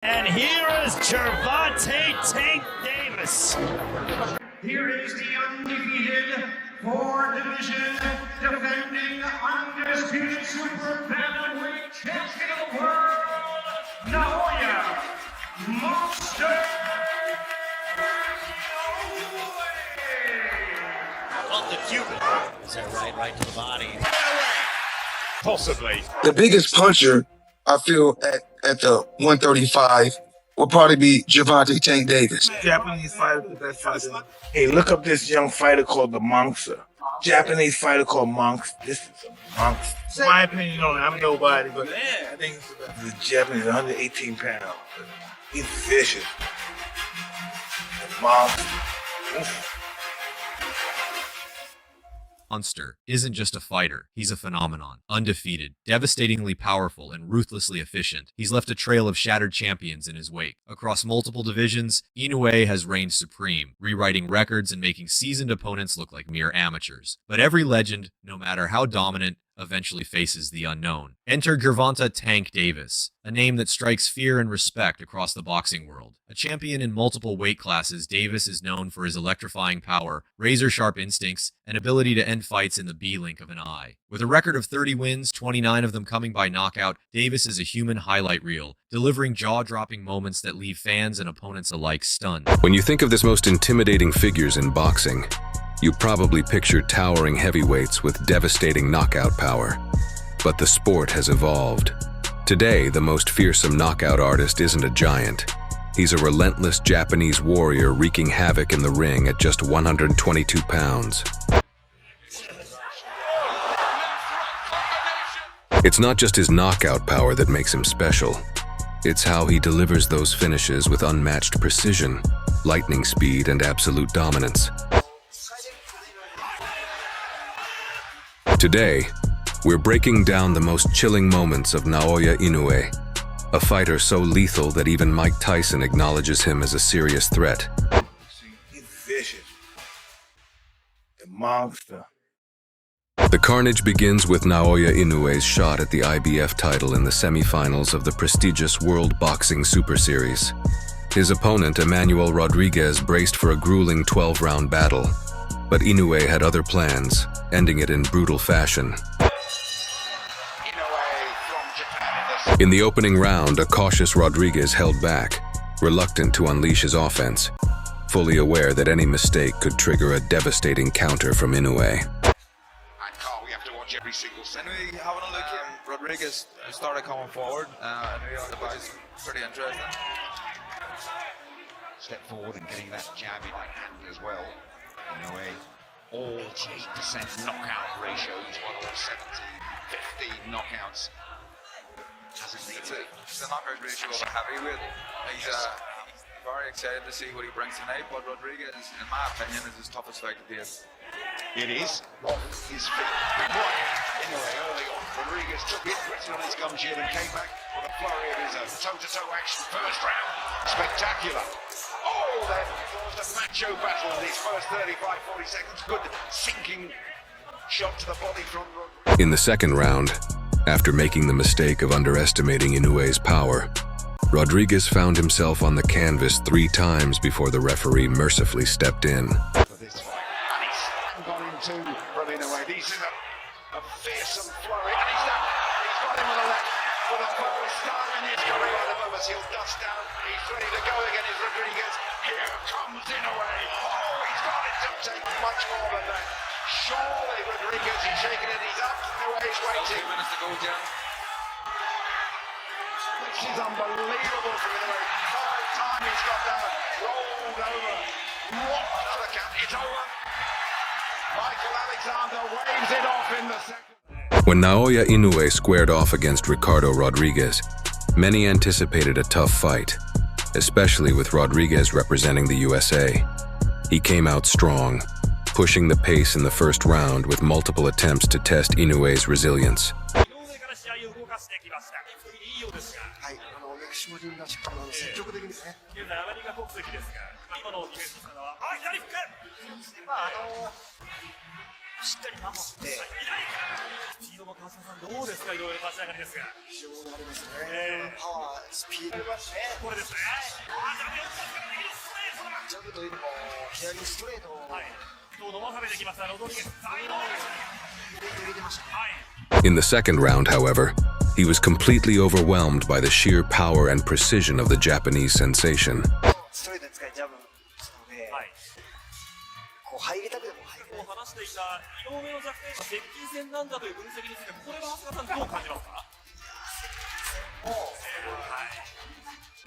And here is Gervonta Tank Davis. Here is the undefeated four-division defending undisputed super bantamweight champion of the world, Naoya Monster Inoue. Off the Cuban. Is that right? Right to the body. Possibly. The biggest puncher, I feel, at the 135 will probably be Gervonta Tank Davis. Japanese fighter, the best fighter. Hey, look up this young fighter called the Monster. Japanese fighter called Monks. This is a Monks. In my opinion, I'm nobody, but I think the Japanese 118 pounds. He's vicious. Monks. Monster isn't just a fighter, he's a phenomenon. Undefeated, devastatingly powerful, and ruthlessly efficient, he's left a trail of shattered champions in his wake. Across multiple divisions, Inoue has reigned supreme, rewriting records and making seasoned opponents look like mere amateurs. But every legend, no matter how dominant, eventually faces the unknown. Enter Gervonta Tank Davis, a name that strikes fear and respect across the boxing world. A champion in multiple weight classes, Davis is known for his electrifying power, razor-sharp instincts, and ability to end fights in the blink of an eye. With a record of 30 wins, 29 of them coming by knockout, Davis is a human highlight reel, delivering jaw-dropping moments that leave fans and opponents alike stunned. When you think of the most intimidating figures in boxing, you probably picture towering heavyweights with devastating knockout power. But the sport has evolved. Today, the most fearsome knockout artist isn't a giant. He's a relentless Japanese warrior wreaking havoc in the ring at just 122 pounds. It's not just his knockout power that makes him special. It's how he delivers those finishes with unmatched precision, lightning speed, and absolute dominance. Today, we're breaking down the most chilling moments of Naoya Inoue, a fighter so lethal that even Mike Tyson acknowledges him as a serious threat. He's vicious. The Monster. The carnage begins with Naoya Inoue's shot at the IBF title in the semifinals of the prestigious World Boxing Super Series. His opponent, Emmanuel Rodriguez, braced for a grueling 12-round battle. But Inoue had other plans, ending it in brutal fashion. In the opening round, a cautious Rodriguez held back, reluctant to unleash his offense, fully aware that any mistake could trigger a devastating counter from Inoue. We have to watch every single second. And we having a look at Rodriguez started coming forward, and we on the box pretty interesting. Step forward and getting that jab in hand as well. Inoue, all 8% knockout ratio. He's won all 15 knockouts. Doesn't need to. It's a knockout ratio of a heavyweight. He's very excited to see what he brings tonight, but Rodriguez, in my opinion, is his toughest fight to date. It is off his feet. Inoue early on. Rodriguez took it, rested on his gum shield and came back with a flurry of his toe-to-toe action. First round, spectacular. Oh, that was a macho battle in these first 35-40 seconds. Good sinking shot to the body from Rodriguez. In the second round, after making the mistake of underestimating Inoue's power, Rodriguez found himself on the canvas 3 times before the referee mercifully stepped in. For this fight, and he's gone into from Inoue. This is a fearsome flurry, and he's got him with a left for the first time in his career. The moment he'll dust down, he's ready to go again. Is Rodriguez? Here comes Inoue. Oh, he's got it to take much more than that. Surely Rodriguez is shaking it. He's up. Inoue's waiting. 2 minutes to go, John. This is unbelievable for Inoue. 3rd time he's got down, rolled over. What another count? It's over. Michael Alexander waves it off in the second. When Naoya Inoue squared off against Ricardo Rodriguez, many anticipated a tough fight, especially with Rodriguez representing the USA. He came out strong, pushing the pace in the first round with multiple attempts to test Inoue's resilience. しっかり守って、スピードも川島さんどうですか、いろいろ立ち上がりですが。非常にありますね。パワー、スピード。これですね。ジャブというよりも左ストレートを飲まされてきましたロドリゲス。入れてましたね。In the second round, however, he was completely overwhelmed by the sheer power and precision of the Japanese sensation. ストレートに使いジャブですので、こう入りたくても入れない。話していた井上の弱点が接近戦なんだという分析について、これは飛鳥さんどう感じますか？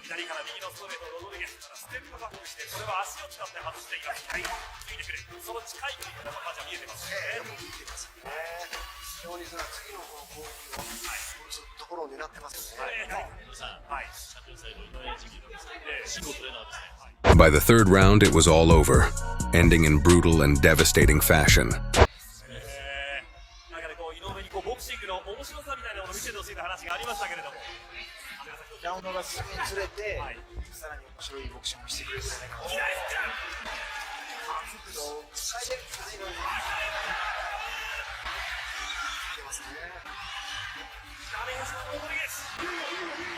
左から右のストレートロドリゲスからステップバックして、これは足を使って外しています。はい、ついてくる。その近い距離からパンチは見えてますね。見えてますね。非常にその次のこの攻撃をそういうところを狙ってますね。By the third round, it was all over, ending in brutal and devastating fashion. なんかね、こう井上にこうボクシングの面白さみたいなものを見せてほしいという話がありましたけれども、ラウンドが進むにつれて、さらに面白いボクシングをしてくれるんじゃないかなと。最初に最後に出ますね。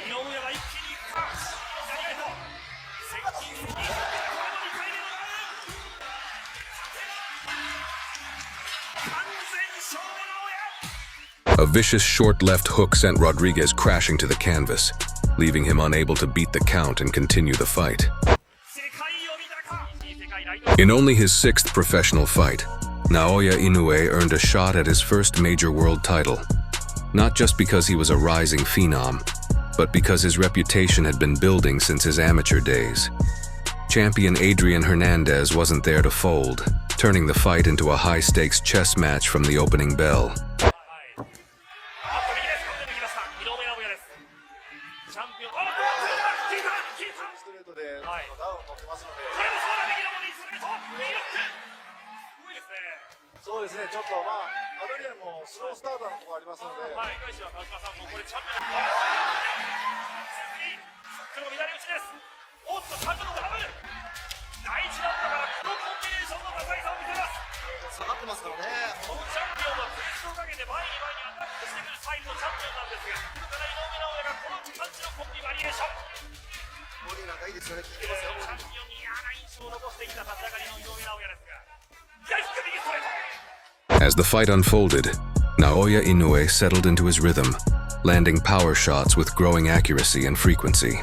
井上は一気にいくか。左へと接近戦にA vicious short left hook sent Rodriguez crashing to the canvas, leaving him unable to beat the count and continue the fight. In only his sixth professional fight, Naoya Inoue earned a shot at his first major world title, not just because he was a rising phenom, but because his reputation had been building since his amateur days. Champion Adrian Hernandez wasn't there to fold, turning the fight into a high-stakes chess match from the opening bell. そうですね、ちょっとまあ、アドリアンもスロースターターのところありますので、はい、川島さんもこれチャンピオン。これも左打ちです。おっと、3度のダブル。第1ラウンドからこのコンビネーションの高い差を見せます。下がってますからね。このチャンピオンはプレスをかけて前にアタックしてくるスタイルのチャンピオンなんですが、ここから井上尚弥がこの感じのコンビバリエーション。ボディなんかいいですよね、効いてますよ。チャンピオンに嫌な印象を残してきた立ち上がりの井上尚弥ですが、左フック右ストレート。As the fight unfolded, Naoya Inoue settled into his rhythm, landing power shots with growing accuracy and frequency.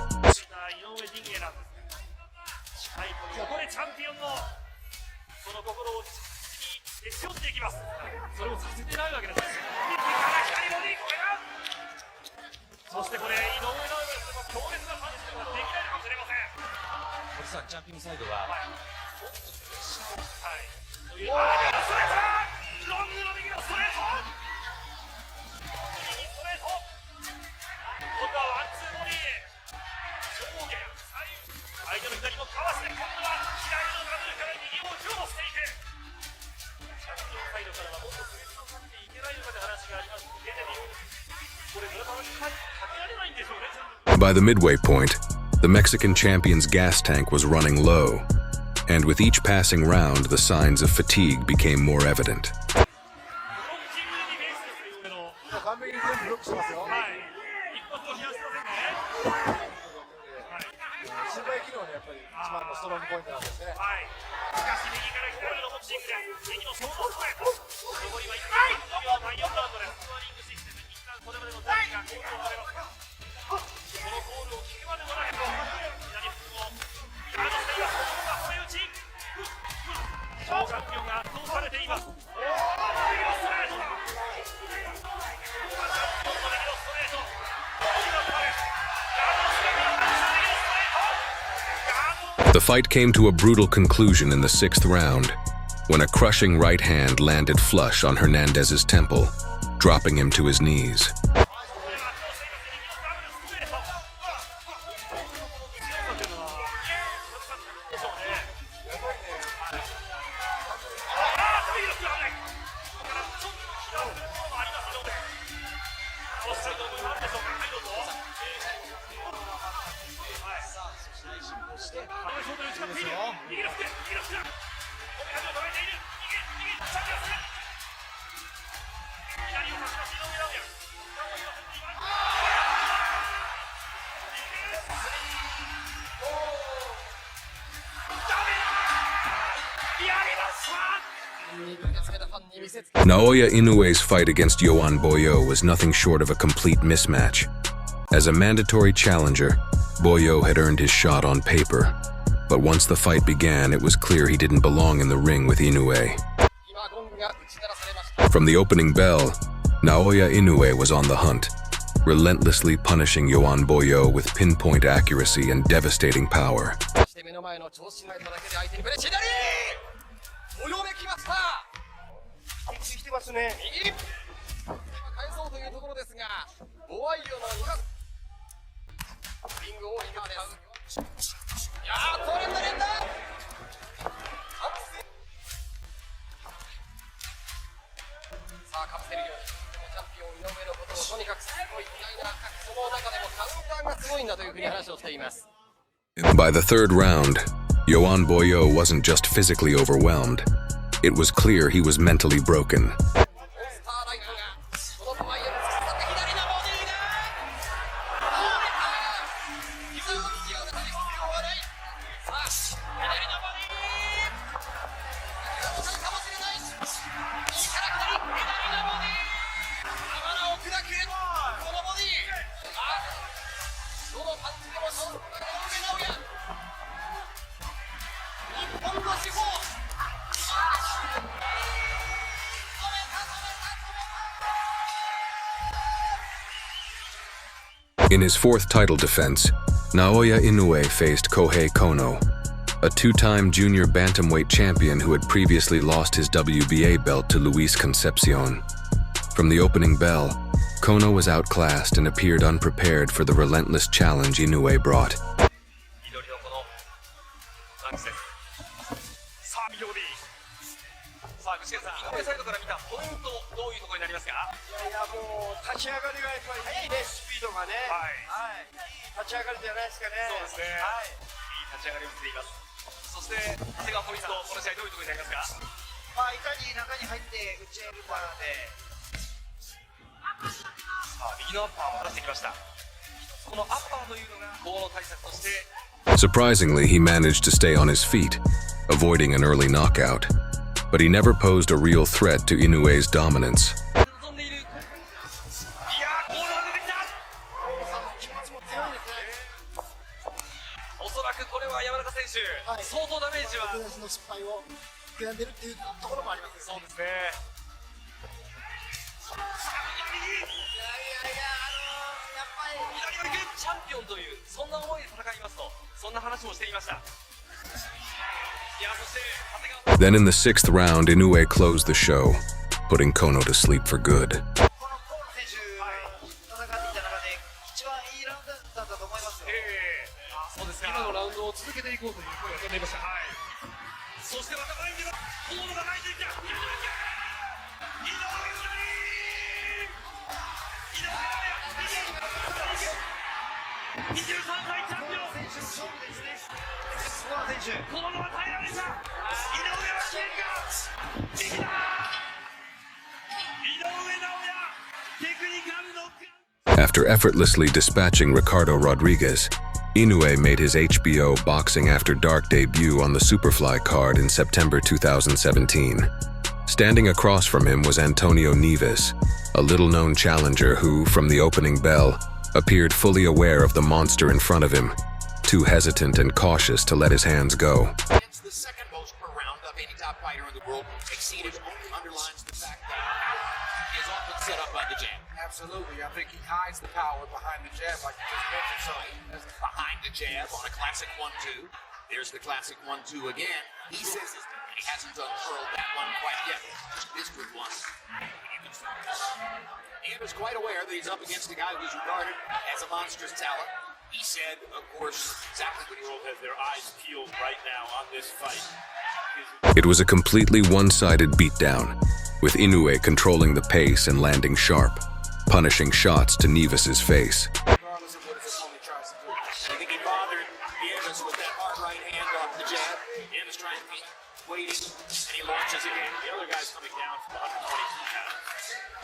そしてこれ井上尚弥が強烈なパンチができないかもしれません。おじさんジャンピングサイドははい。ストレート。ロングの右のストレート。右ストレート。今度はワンツーボディー。上下左右。相手の左もかわして今度は左のダブルから右を打ち落としていく。チャンピオンサイドからはもっとプレスをかけていけないのかという話があります。出てみる。これ村田はかけられないんでしょうね。By the midway point, the Mexican champion's gas tank was running low, and with each passing round, the signs of fatigue became more evident. 完璧に全部ブロックしてますよ。心肺機能ね、やっぱり一番のストロングポイントなんですね。しかし右から左のボクシングです。右のショートストレート。残りは1分1秒第4ラウンドです。スコアリングシステム、一旦それまでの準備が構想されますが、このコールを聞くまでもなく、左フックをガードしています。ここが攻め打ち。チャンピオンが圧倒されています。右のストレートだ。チャンピオンの右のストレート。The fight came to a brutal conclusion in the sixth round, when a crushing right hand landed flush on Hernandez's temple, dropping him to his knees. Naoya Inoue's fight against Yoan Boyo was nothing short of a complete mismatch. As a mandatory challenger, Boyo had earned his shot on paper. But once the fight began, it was clear he didn't belong in the ring with Inoue. From the opening bell, Naoya Inoue was on the hunt, relentlessly punishing Yoan Boyo with pinpoint accuracy and devastating power. By the third round, Yoan Boyo wasn't just physically overwhelmed. It was clear he was mentally broken. In his fourth title defense, Naoya Inoue faced Kohei Kono, a two-time junior bantamweight champion who had previously lost his WBA belt to Luis Concepcion. From the opening bell, Kono was outclassed and appeared unprepared for the relentless challenge Inoue brought. Surprisingly, he managed to stay on his feet, avoiding an early knockout. But he never posed a real threat to Inoue's dominance. Then in the sixth round, Inoue closed the show, putting Kono to sleep for good. After effortlessly dispatching Ricardo Rodriguez, Inoue made his HBO Boxing After Dark debut on the Superfly card in September 2017. Standing across from him was Antonio Neves, a little-known challenger who, from the opening bell, appeared fully aware of the monster in front of him, too hesitant and cautious to let his hands go. It's the second most per round of any top fighter in the world. Exceeded only underlines the fact that he is often set up by the jab. Absolutely. I think he hides the power behind the jab, like you just mentioned. So behind the jab on a classic 1-2. There's the classic 1-2 again. He says he hasn't unfurled that one quite yet. This was one. And is quite aware that he's up against a guy who's regarded as a monstrous talent. He said, of course, exactly what he world has their eyes peeled right now on this fight. It was a completely one-sided beatdown, with Inoue controlling the pace and landing sharp, punishing shots to Neves's face. regardless of what his opponent tries to do. I think he bothered Nieves with that hard right hand off the jab. Nieves trying to be waiting, and he launches again. The other guy's coming down from 122 pounds.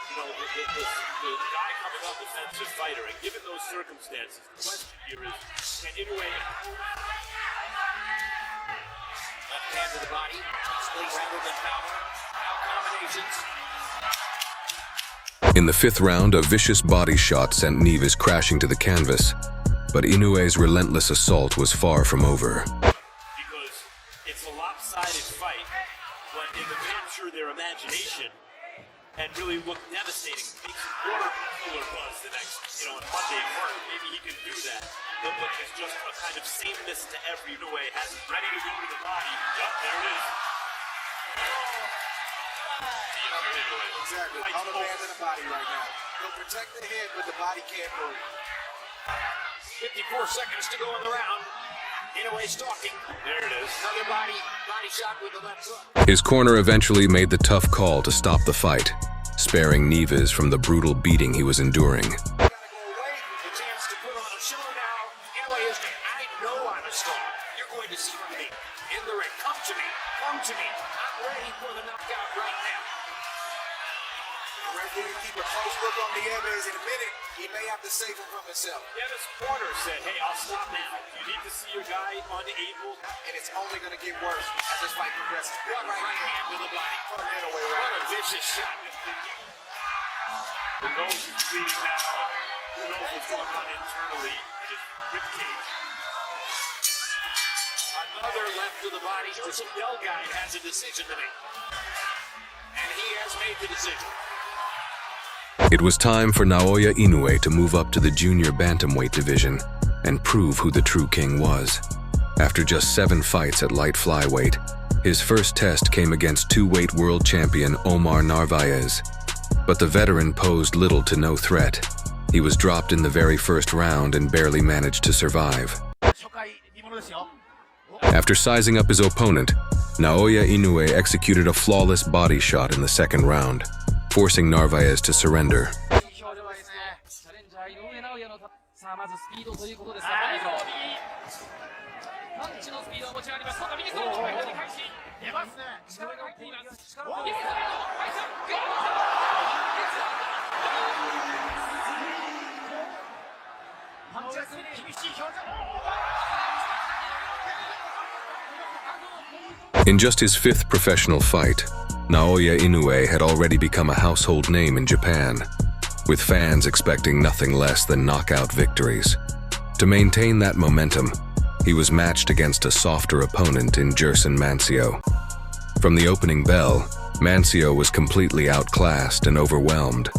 You know, the guy coming off defensive fighter, and given those circumstances, the question here is, can Inoue... Left-handed to the body. Space rather than power. Now combinations. In the fifth round, a vicious body shot sent Neves crashing to the canvas, but Inoue's relentless assault was far from over. Because it's a lopsided fight, but if they capture their imagination and really look devastating, make some water cooler buzz the next, on Monday at work, maybe he can do that. The look is just a kind of sameness to every Inoue, has it ready to go to the body. Yup, there it is. Exactly. On the band of the body right now. He'll protect the head, but the body can't move. 54 seconds to go in the round. Inoue stalking. There it is. Another body shot with the left hook. His corner eventually made the tough call to stop the fight, sparing Neves from the brutal beating he was enduring. Gotta go away. The chance to put on a show now. Inoue is I know I'm a star. You're going to see from me in the ring. Come to me. Come to me. I'm ready for the knockout right now. The referee will keep a close look on Nieves. In a minute, he may have to save him from himself. Neves' corner said, hey, I'll stop now. You need to see your guy unable. And it's only going to get worse as this fight progresses. One right hand to the body. Put him away What right a vicious shot. The nose is bleeding now. Who knows what's going on internally in his ribcage. Another left to the body. Joseph Delgado has a decision to make. And he has made the decision. It was time for Naoya Inoue to move up to the junior bantamweight division and prove who the true king was. After just 7 fights at light flyweight, his first test came against two-weight world champion Omar Narvaez. But the veteran posed little to no threat. He was dropped in the very first round and barely managed to survive. After sizing up his opponent, Naoya Inoue executed a flawless body shot in the second round, forcing Narvaez to surrender. In just his 5th professional fight, Naoya Inoue had already become a household name in Japan, with fans expecting nothing less than knockout victories. To maintain that momentum, he was matched against a softer opponent in Jerson Mancio. From the opening bell, Mancio was completely outclassed and overwhelmed.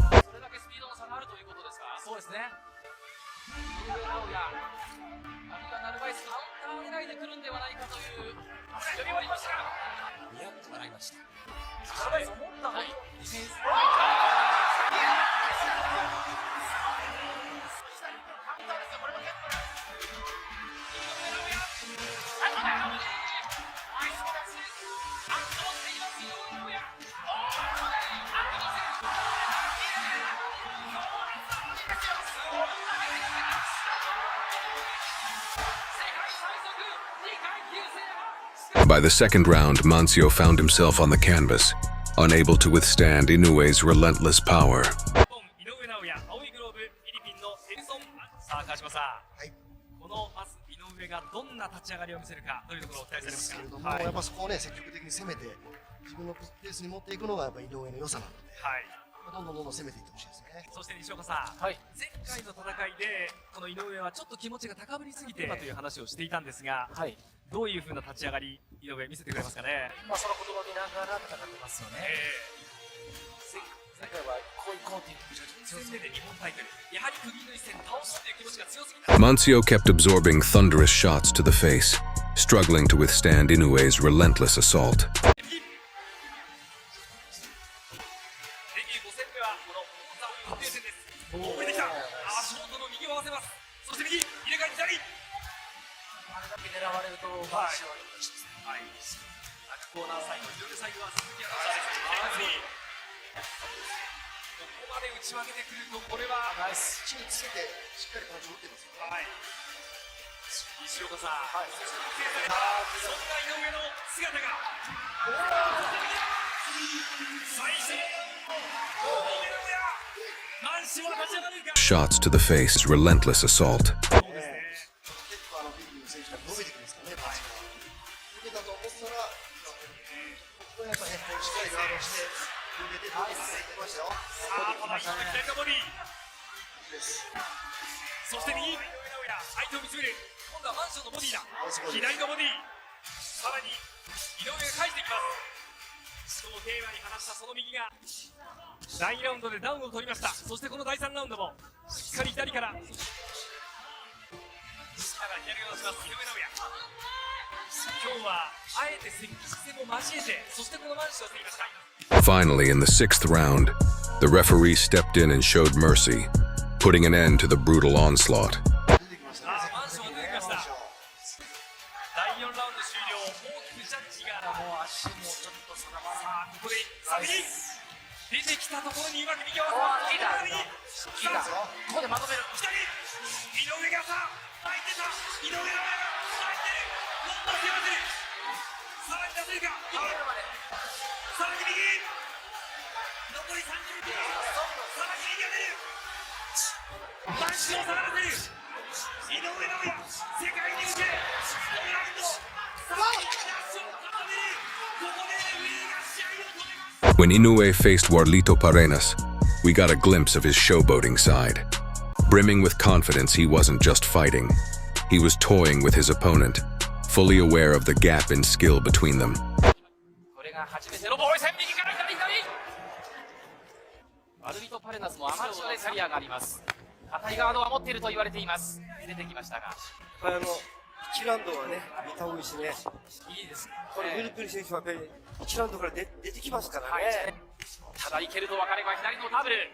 By the second round, Mancio found himself on the canvas, unable to withstand Inoue's relentless power. Mancio kept absorbing thunderous shots to the face, struggling to withstand Inoue's relentless assault. Shots to the face, relentless assault. ここやっぱね、しっかりガードして抜けてどうにかしていきましたよ。左のボディ。そして右、井上尚弥、相手を見つめる。今度はマンションのボディだ。左のボディ。さらに井上が返していきます。しかもテーマに話したその右が第2ラウンドでダウンを取りました。そしてこの第3ラウンドもしっかり左から左を出します井上尚弥。今日はあえて接近戦も交えて、そしてこのマンションをしていました。Finally, in the 6th round, the referee stepped in and showed mercy, putting an end to the brutal onslaught. マンションが出てきました。第4ラウンド終了。大きくジャッジがもう足もちょっと定まらない。ここで右出てきたところにうまく右を左ここでまとめる。左井上がさあ入ってた。井上が入ってる。もっと攻めてる。さらに出せるか。さらに右残り30秒。さらに右が出る。マンションを下がらせる。井上尚弥、世界に向け、4ラウンド、さらにダッシュを重ねる。ここでレフェリーが試合を止めます。 When Inoue faced Warlito Parenas, we got a glimpse of his showboating side. Brimming with confidence, he wasn't just fighting. He was toying with his opponent, fully aware of the gap in skill between them. これが初めての防衛戦、右から左。ワルビト・パレナスもアマチュアでキャリアがあります。硬いガードは持っていると言われています。出てきましたが、1ラウンドはね、見た方がいいしね。いいです。これグルプリ選手はやっぱり1ラウンドから出てきますからね。はい、ただいけると分かれば左のダブル。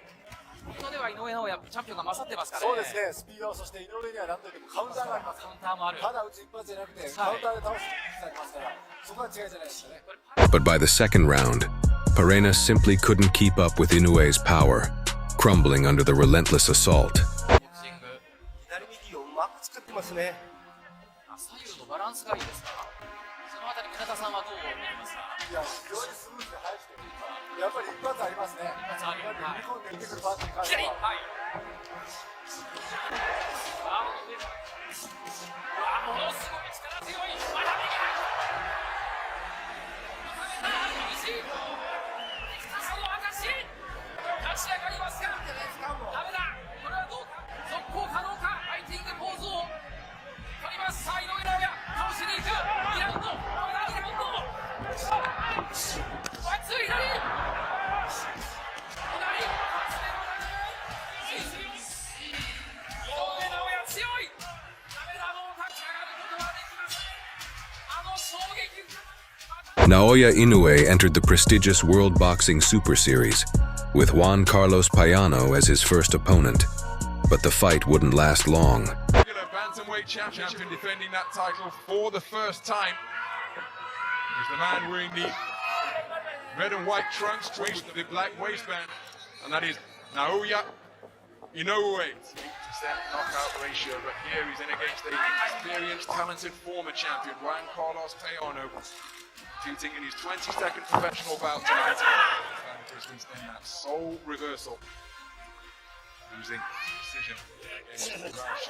ここでは井上尚弥チャンピオンが勝ってますからね。そうですね、スピード、そして井上には何といってもカウンターがあります。カウンターもある。ただ打つ一発じゃなくて、カウンターで倒す技術がありますから、そこは違いじゃないですかね。But by the second round, Parenas simply couldn't keep up with Inoue's power, crumbling under the relentless assault. 左右をうまく作ってますね。左右のバランスがいいですから、そのあたり村田さんはどう見ますか。いや、非常にスムーズで速くて、やっぱり一発ありますね。一発ある。踏み込んでいってくるパーツに関して左。は。はい。ものすごい力強い。また右。右。その証。立ち上がりますか。ダメだ。これはどうか。続行可能か。ファイティングポーズを取ります。さあ井上尚弥倒しに行く。2ラウンド。まだ2ラウンド。ワンツー左。Naoya Inoue entered the prestigious World Boxing Super Series, with Juan Carlos Payano as his first opponent. But the fight wouldn't last long. Regular bantamweight champion defending that title for the first time is the man wearing the red and white trunks with the black waistband, and that is Naoya Inoue. 8% knockout ratio, but here he's in against an experienced, talented former champion, Juan Carlos Payano, competing in his 22nd professional bout tonight. And Brisbane's in that sole reversal, losing decision against left right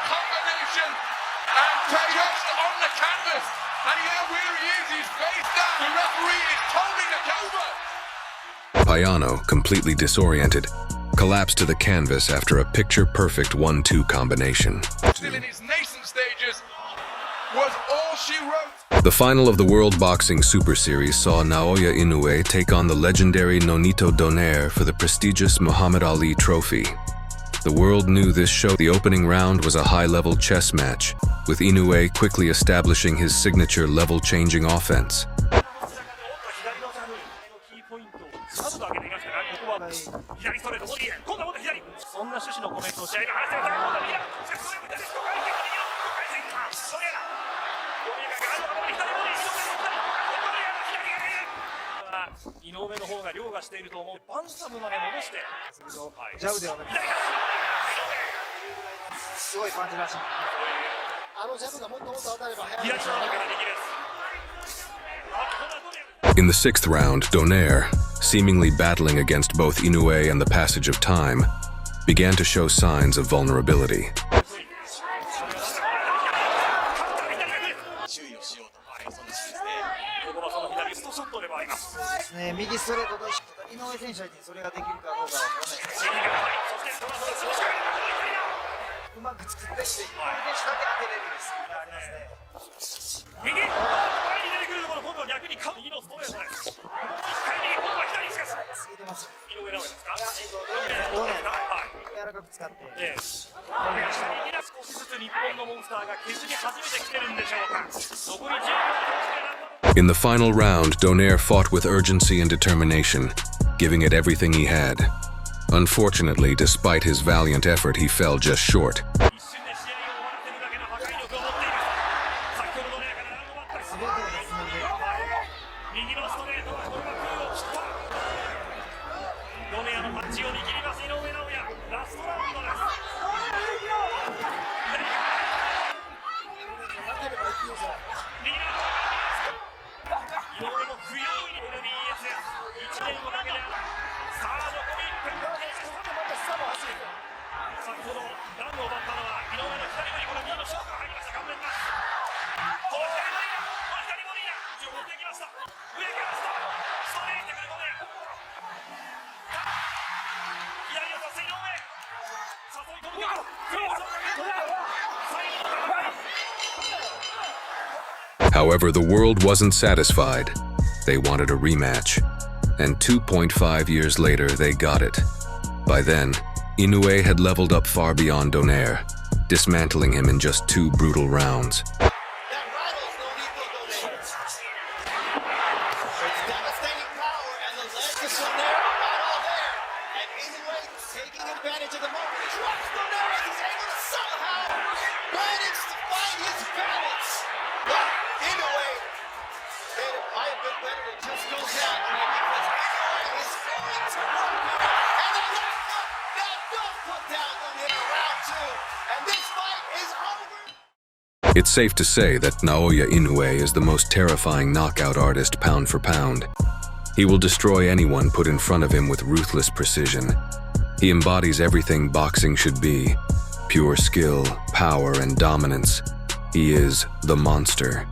combination, and Payano's on the canvas, and where he is, he's face down. The referee is holding the cover. Payano, completely disoriented, collapsed to the canvas after a picture-perfect 1-2 combination. Still in his nascent stages, was all she wrote. The final of the World Boxing Super Series saw Naoya Inoue take on the legendary Nonito Donaire for the prestigious Muhammad Ali Trophy. The world knew this show. The opening round was a high-level chess match, with Inoue quickly establishing his signature level-changing offense. 左ストレートボディへ今度はもっと左そんな趣旨のコメントを試合が話してください。今度は右だしかしそれを左ストレート右の回線かそれだ井上の方が凌駕していると思う。バンサムまで戻してジャブではなくてすごい感じらしい。あのジャブがもっともっと当たれば速い。左の中から右です。 In the 6th round, Donaire, seemingly battling against both Inoue and the passage of time, began to show signs of vulnerability. 注意をしようと、そんなシーンですね。ストレートと井上選手相手にそれができるかどうかは分からないです。うまく作って井上選手だけ当てれるんです。右、前に出てくるところ、今度は逆に右のストレートです。もう一回右、今度は左にしかし。過ぎてますよ。井上直哉ですか？柔らかく使って。少しずつ日本のモンスターが削り始めてきてるんでしょうか。残り10秒。In the final round, Donaire fought with urgency and determination, giving it everything he had. Unfortunately, despite his valiant effort, he fell just short. However, the world wasn't satisfied. They wanted a rematch. And 2.5 years later, they got it. By then, Inoue had leveled up far beyond Donaire, dismantling him in just 2 brutal rounds. It's safe to say that Naoya Inoue is the most terrifying knockout artist pound for pound. He will destroy anyone put in front of him with ruthless precision. He embodies everything boxing should be: pure skill, power, and dominance. He is the monster.